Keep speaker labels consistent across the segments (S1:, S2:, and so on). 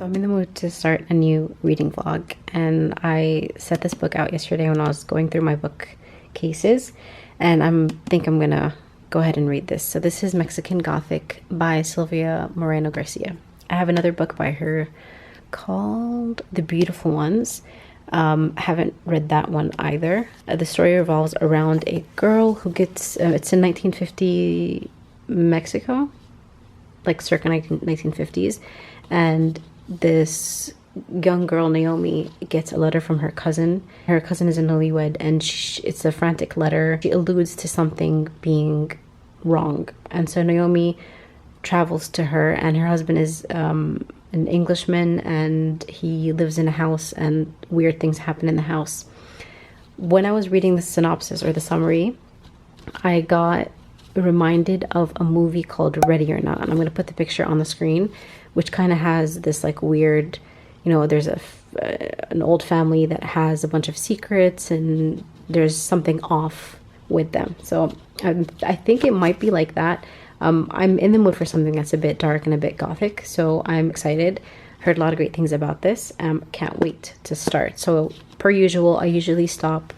S1: I'm in the mood to start a new reading vlog, and I set this book out yesterday when I was going through my bookcases, and think I'm gonna go ahead and read this. So this is Mexican Gothic by Sylvia Moreno Garcia. I have another book by her called The Beautiful Ones. Haven't read that one either. The story revolves around a girl who gets, it's in 1950 Mexico, like circa 1950s, and this young girl, Naomi, gets a letter from her cousin. Her cousin is a newlywed, and it's a frantic letter. She alludes to something being wrong, and so Naomi travels to her, and her husband is an Englishman, and he lives in a house, and weird things happen in the house. When I was reading the synopsis or the summary, I got reminded of a movie called Ready or Not, and I'm going to put the picture on the screen, which kind of has this like weird, you know, there's an old family that has a bunch of secrets, and there's something off with them. So I think it might be like that. I'm in the mood for something that's a bit dark and a bit gothic, so I'm excited. Heard a lot of great things about this. Can't wait to start. So per usual, I usually stop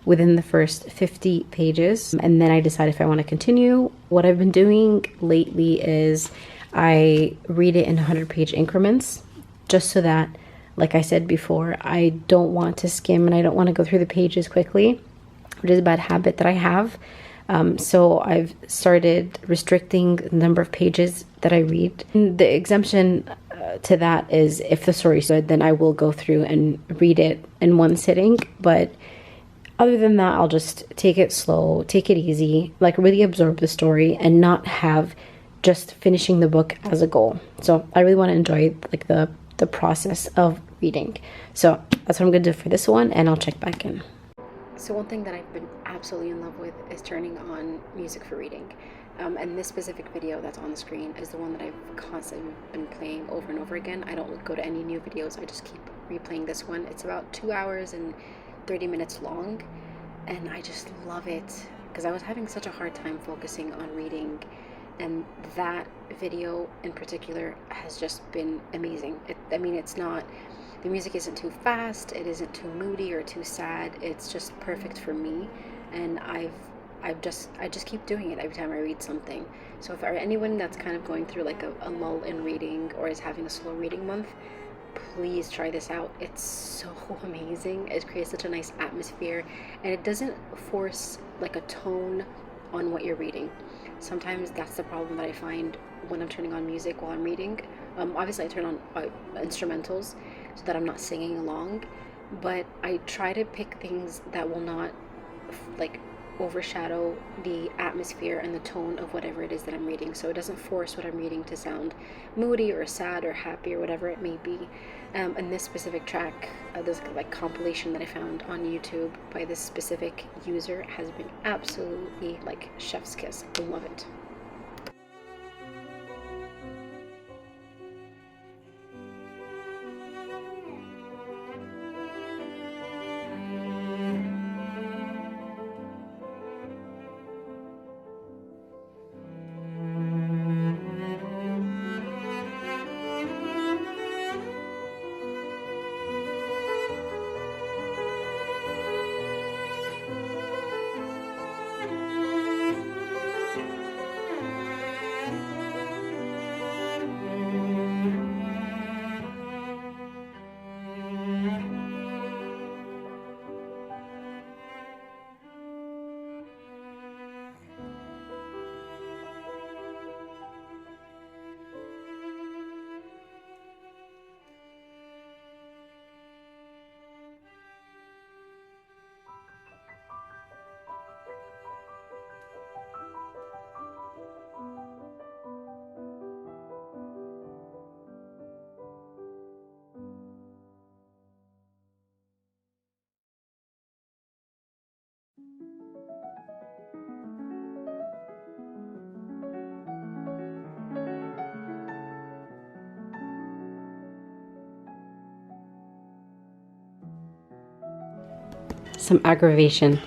S1: within the first 50 pages, and then I decide if I want to continue. What I've been doing lately is I read it in 100-page increments, just so that, like I said before, I don't want to skim and I don't want to go through the pages quickly, which is a bad habit that I have. So I've started restricting the number of pages that I read. And the exemption to that is if the story's good, then I will go through and read it in one sitting. But other than that, I'll just take it slow, take it easy, like really absorb the story and not have just finishing the book as a goal. So I really want to enjoy like the process of reading. So that's what I'm going to do for this one, and I'll check back in. So one thing that I've been absolutely in love with is turning on music for reading. And this specific video that's on the screen is the one that I've constantly been playing over and over again. I don't go to any new videos. I just keep replaying this one. It's about 2 hours and 30 minutes long, and I just love it because I was having such a hard time focusing on reading, and that video in particular has just been amazing. I mean, it's not, the music isn't too fast, it isn't too moody or too sad. It's just perfect for me, and I just keep doing it every time I read something. So if there are anyone that's kind of going through like a lull in reading or is having a slow reading month, please try this out. It's so amazing. It creates such a nice atmosphere, and it doesn't force like a tone on what you're reading. Sometimes that's the problem that I find when I'm turning on music while I'm reading. Obviously I turn on instrumentals so that I'm not singing along, but I try to pick things that will not like overshadow the atmosphere and the tone of whatever it is that I'm reading, so it doesn't force what I'm reading to sound moody or sad or happy or whatever it may be. And this specific track, this like compilation that I found on YouTube by this specific user, has been absolutely like chef's kiss. I love it. Some aggravation.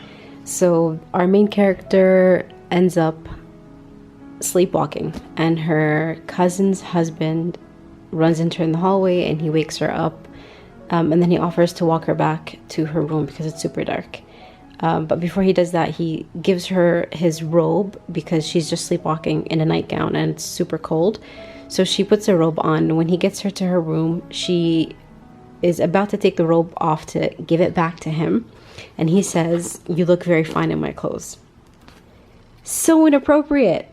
S1: So our main character ends up sleepwalking, and her cousin's husband runs into her in the hallway and he wakes her up. And then he offers to walk her back to her room because it's super dark. But before he does that, he gives her his robe because she's just sleepwalking in a nightgown and it's super cold. So she puts a robe on. When he gets her to her room, she is about to take the robe off to give it back to him. And he says, "You look very fine in my clothes." So inappropriate.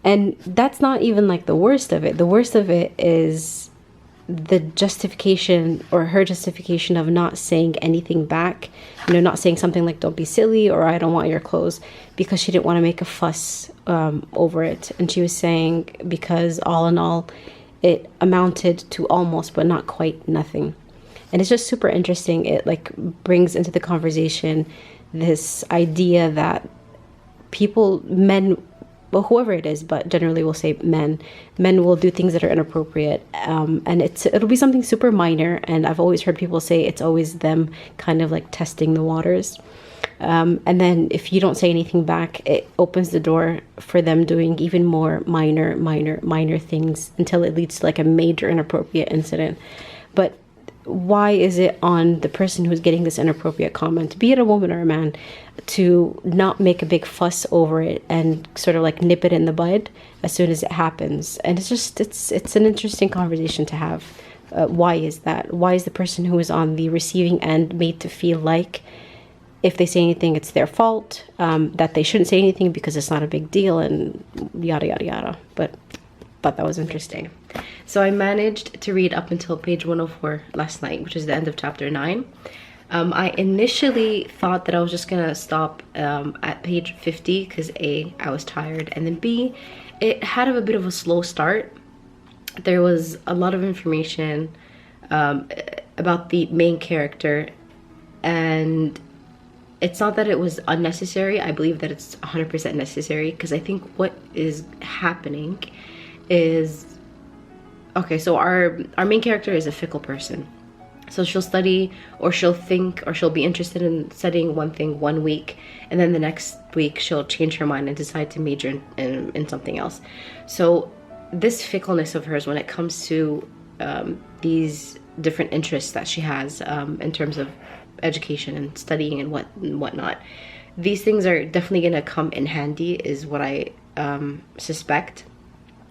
S1: And that's not even like the worst of it. The worst of it is the justification, or her justification, of not saying anything back, not saying something like "don't be silly" or "I don't want your clothes," because she didn't want to make a fuss over it. And she was saying because all in all it amounted to almost but not quite nothing. And it's just super interesting. It like brings into the conversation this idea that men, well, whoever it is, but generally we'll say men will do things that are inappropriate, and it'll be something super minor. And I've always heard people say it's always them kind of like testing the waters, and then if you don't say anything back, it opens the door for them doing even more minor things until it leads to like a major inappropriate incident. But why is it on the person who's getting this inappropriate comment, be it a woman or a man, to not make a big fuss over it and sort of like nip it in the bud as soon as it happens? And it's an interesting conversation to have. Why is that? Why is the person who is on the receiving end made to feel like if they say anything, it's their fault, that they shouldn't say anything because it's not a big deal, and yada yada yada. But thought that was interesting. So I managed to read up until page 104 last night, which is the end of chapter 9. I initially thought that I was just gonna stop at page 50 because A, I was tired, and then B, it had a bit of a slow start. There was a lot of information about the main character, and it's not that it was unnecessary. I believe that it's 100% necessary, because I think what is happening is, okay, so our main character is a fickle person. So she'll study, or she'll think, or she'll be interested in studying one thing one week, and then the next week she'll change her mind and decide to major in something else. So this fickleness of hers when it comes to these different interests that she has in terms of education and studying and whatnot, these things are definitely going to come in handy, is what I suspect,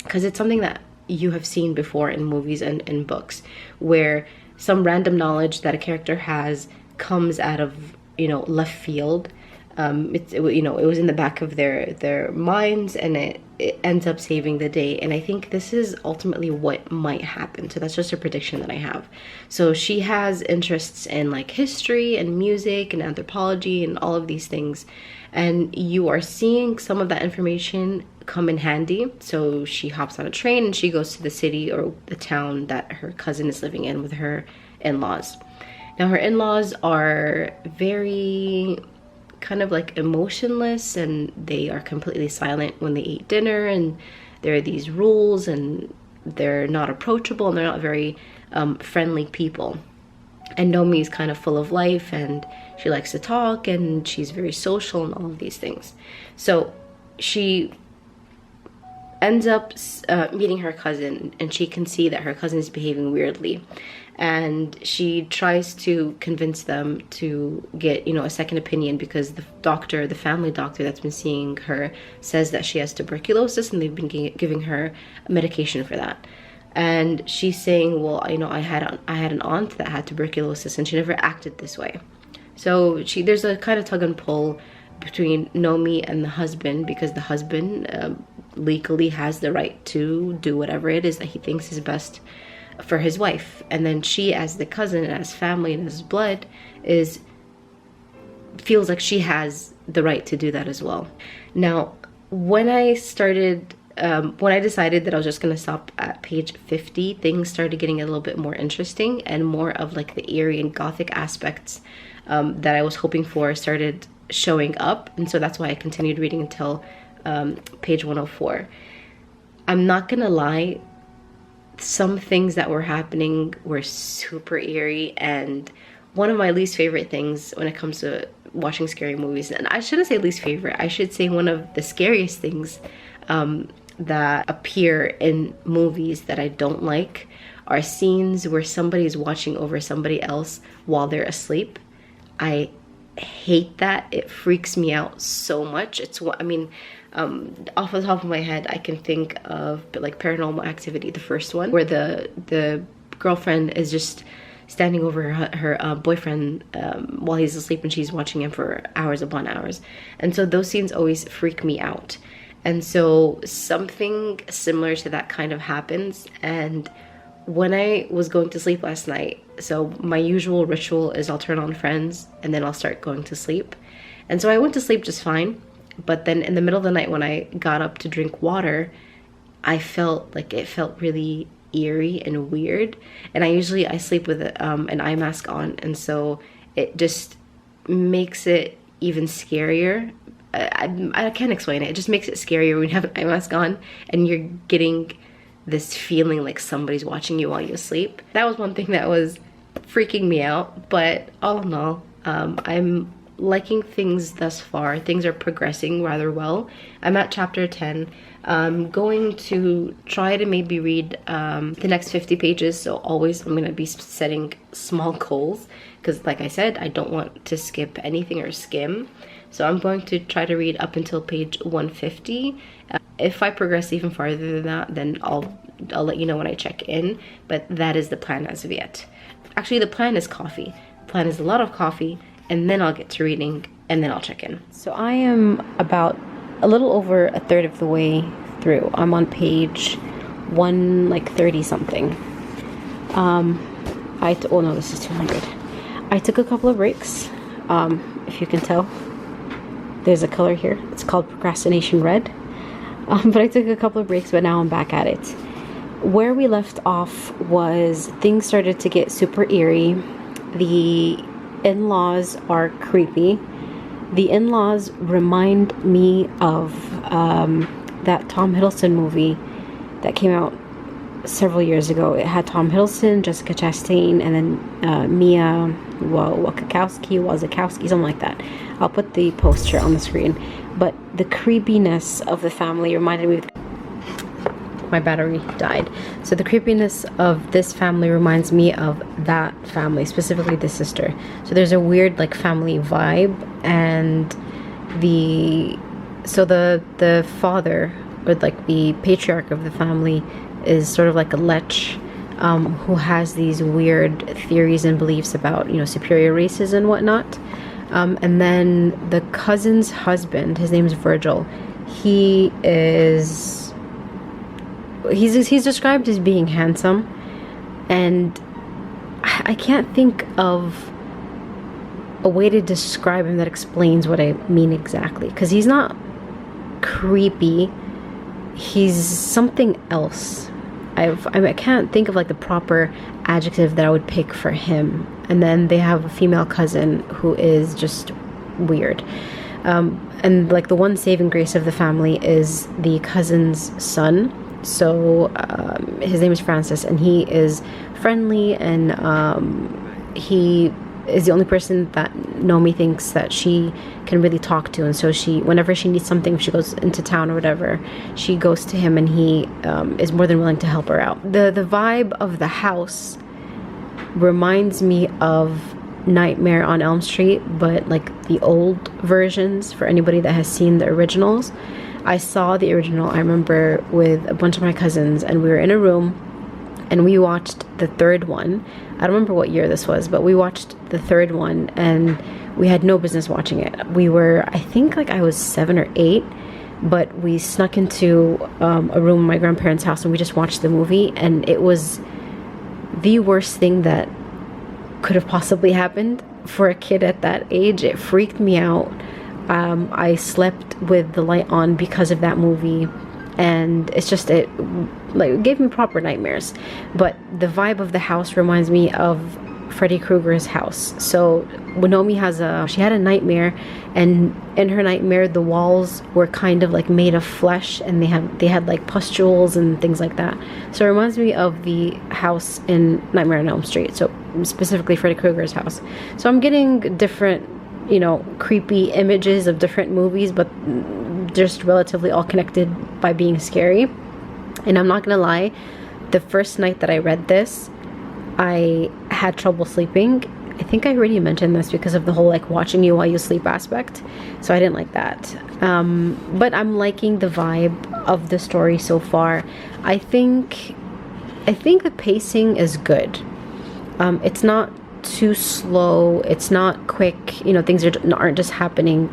S1: because it's something that you have seen before in movies and in books, where some random knowledge that a character has comes out of left field. It was in the back of their minds, and it ends up saving the day. And I think this is ultimately what might happen. So that's just a prediction that I have. So she has interests in like history and music and anthropology and all of these things, and you are seeing some of that information come in handy. So she hops on a train and she goes to the city or the town that her cousin is living in with her in-laws. Now her in-laws are very kind of like emotionless, and they are completely silent when they eat dinner, and there are these rules, and they're not approachable, and they're not very friendly people. And Nomi is kind of full of life, and she likes to talk, and she's very social and all of these things. So she ends up meeting her cousin, and she can see that her cousin is behaving weirdly, and she tries to convince them to get a second opinion, because the family doctor that's been seeing her says that she has tuberculosis, and they've been giving her medication for that. And she's saying, well, I had an aunt that had tuberculosis, and she never acted this way. So there's a kind of tug and pull between Nomi and the husband, because the husband legally has the right to do whatever it is that he thinks is best for his wife. And then she, as the cousin and as family and as blood, feels like she has the right to do that as well. Now, when I decided that I was just going to stop at page 50, things started getting a little bit more interesting, and more of like the eerie and gothic aspects that I was hoping for started showing up. And so that's why I continued reading until page 104. I'm not gonna lie, some things that were happening were super eerie, and one of my least favorite things when it comes to watching scary movies, and I shouldn't say least favorite, I should say one of the scariest things that appear in movies that I don't like are scenes where somebody's watching over somebody else while they're asleep. I hate that. It freaks me out so much. I mean, off the top of my head, I can think of like Paranormal Activity, the first one, where the girlfriend is just standing over her boyfriend while he's asleep, and she's watching him for hours upon hours. And so those scenes always freak me out. And so something similar to that kind of happens. And when I was going to sleep last night, so my usual ritual is I'll turn on Friends and then I'll start going to sleep. And so I went to sleep just fine. But then in the middle of the night when I got up to drink water, I felt like it felt really eerie and weird. And I sleep with an eye mask on, and so it just makes it even scarier. I can't explain it. It just makes it scarier when you have an eye mask on and you're getting this feeling like somebody's watching you while you sleep. That was one thing that was freaking me out, but all in all, I'm liking things thus far. Things are progressing rather well. I'm at chapter 10. I'm going to try to maybe read the next 50 pages, so always I'm going to be setting small goals, because like I said, I don't want to skip anything or skim. So I'm going to try to read up until page 150. If I progress even farther than that, then I'll let you know when I check in, but that is the plan as of yet. Actually, the plan is coffee. The plan is a lot of coffee, and then I'll get to reading, and then I'll check in. So I am about a little over a third of the way through. I'm on page 130 something. Oh no, this is 200. I took a couple of breaks. If you can tell, there's a color here. It's called Procrastination Red. But I took a couple of breaks, but now I'm back at it. Where we left off was things started to get super eerie. The in-laws are creepy. The in-laws remind me of that Tom Hiddleston movie that came out several years ago. It had Tom Hiddleston, Jessica Chastain, and then Mia Wasikowski, something like that. I'll put the poster on the screen. But the creepiness of the family reminded me of... My battery died. So the creepiness of this family reminds me of that family, specifically the sister. So there's a weird like family vibe, and the father, or like the patriarch of the family, is sort of like a lech who has these weird theories and beliefs about, you know, superior races and whatnot. And then the cousin's husband, his name is Virgil. He's described as being handsome, and I can't think of a way to describe him that explains what I mean exactly, because he's not creepy. He's something else. I can't think of like the proper adjective that I would pick for him. And then they have a female cousin who is just weird. And like the one saving grace of the family is the cousin's son. So his name is Francis, and he is friendly, and he is the only person that Nomi thinks that she can really talk to. And so whenever she needs something, if she goes into town or whatever, she goes to him, and he is more than willing to help her out. The vibe of the house reminds me of Nightmare on Elm Street, but like the old versions, for anybody that has seen the originals. I saw the original, I remember, with a bunch of my cousins, and we were in a room and we watched the third one. I don't remember what year this was, but we watched the third one, and we had no business watching it. We were, I think like I was 7 or 8, but we snuck into a room in my grandparents' house, and we just watched the movie, and it was the worst thing that could have possibly happened for a kid at that age. It freaked me out. I slept with the light on because of that movie, and it gave me proper nightmares. But the vibe of the house reminds me of Freddy Krueger's house. So Nomi she had a nightmare, and in her nightmare the walls were kind of like made of flesh, and they had like pustules and things like that. So it reminds me of the house in Nightmare on Elm Street, so specifically Freddy Krueger's house. So I'm getting different, you know, creepy images of different movies, but just relatively all connected by being scary. And I'm not gonna lie, the first night that I read this, I had trouble sleeping. I think I already mentioned this because of the whole like watching you while you sleep aspect, so I didn't like that. But I'm liking the vibe of the story so far. I think the pacing is good. It's not too slow, it's not quick, you know, things aren't just happening,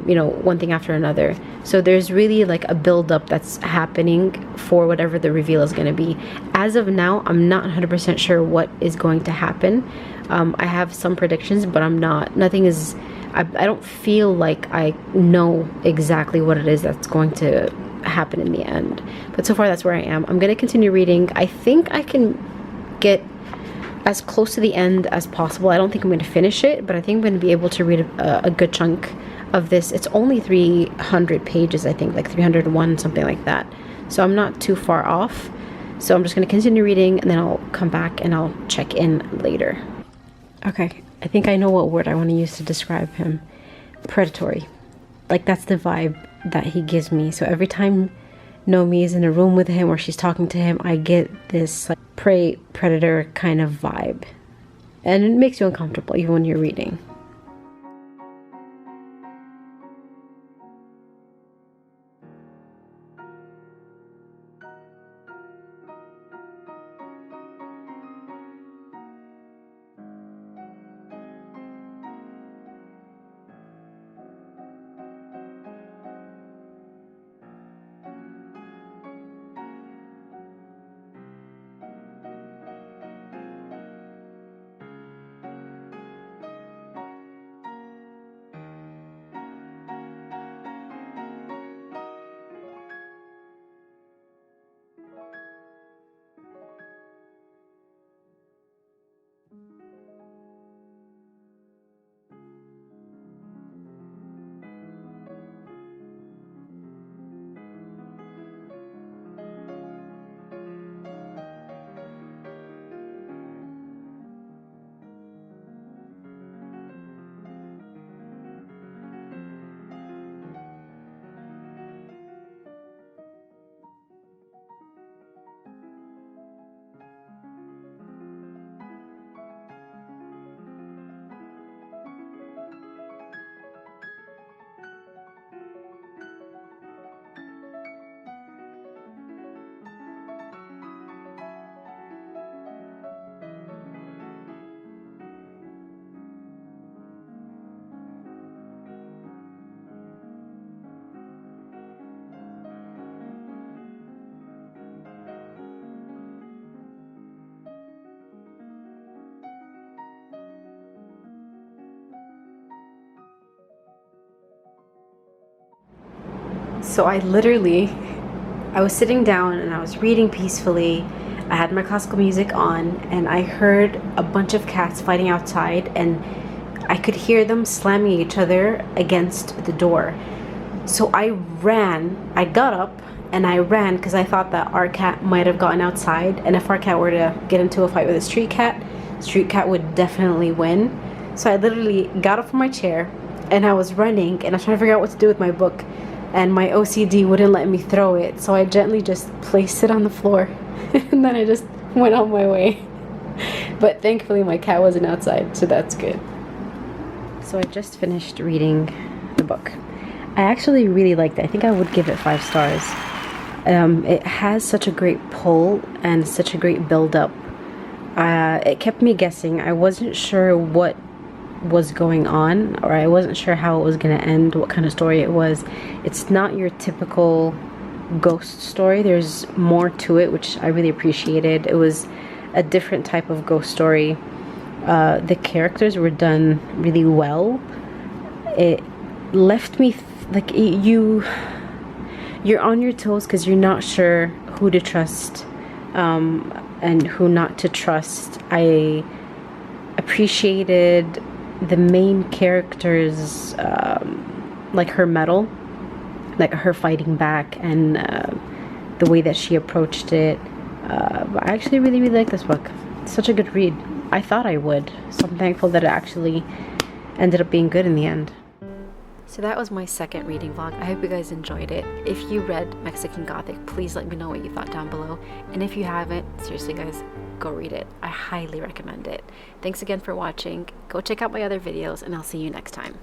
S1: you know, one thing after another. So there's really like a build-up that's happening for whatever the reveal is going to be. As of now, I'm not 100% sure what is going to happen. I have some predictions, but nothing is, I don't feel like I know exactly what it is that's going to happen in the end. But so far that's where I am. I'm going to continue reading. I think I can get as close to the end as possible. I don't think I'm going to finish it, but I think I'm going to be able to read a good chunk of this. It's only 300 pages, I think, like 301, something like that. So I'm not too far off. So I'm just going to continue reading, and then I'll come back and I'll check in later. Okay, I think I know what word I want to use to describe him. Predatory. Like, that's the vibe that he gives me. So every time Nomi is in a room with him or she's talking to him, I get this like prey predator kind of vibe, and it makes you uncomfortable even when you're reading. So I was sitting down and I was reading peacefully. I had my classical music on and I heard a bunch of cats fighting outside, and I could hear them slamming each other against the door. So I got up and I ran because I thought that our cat might have gotten outside, and if our cat were to get into a fight with a street cat would definitely win. So I literally got up from my chair and I was running, and I was trying to figure out what to do with my book, and my OCD wouldn't let me throw it, so I gently just placed it on the floor and then I just went on my way. But thankfully my cat wasn't outside, so that's good. So I just finished reading the book. I actually really liked it. I think I would give it 5 stars. It has such a great pull and such a great build-up. It kept me guessing. I wasn't sure what was going on, or I wasn't sure how it was going to end, what kind of story it was. It's not your typical ghost story. There's more to it, which I really appreciated. It was a different type of ghost story. The characters were done really well. It left me like you're on your toes because you're not sure who to trust and who not to trust. I appreciated the main character's like her mettle, like her fighting back, and the way that she approached it. I actually really like this book. It's such a good read. I thought I would, so I'm thankful that it actually ended up being good in the end. So that was my second reading vlog. I hope you guys enjoyed it. If you read Mexican Gothic, please let me know what you thought down below. And if you haven't, seriously guys, go read it. I highly recommend it. Thanks again for watching. Go check out my other videos and I'll see you next time.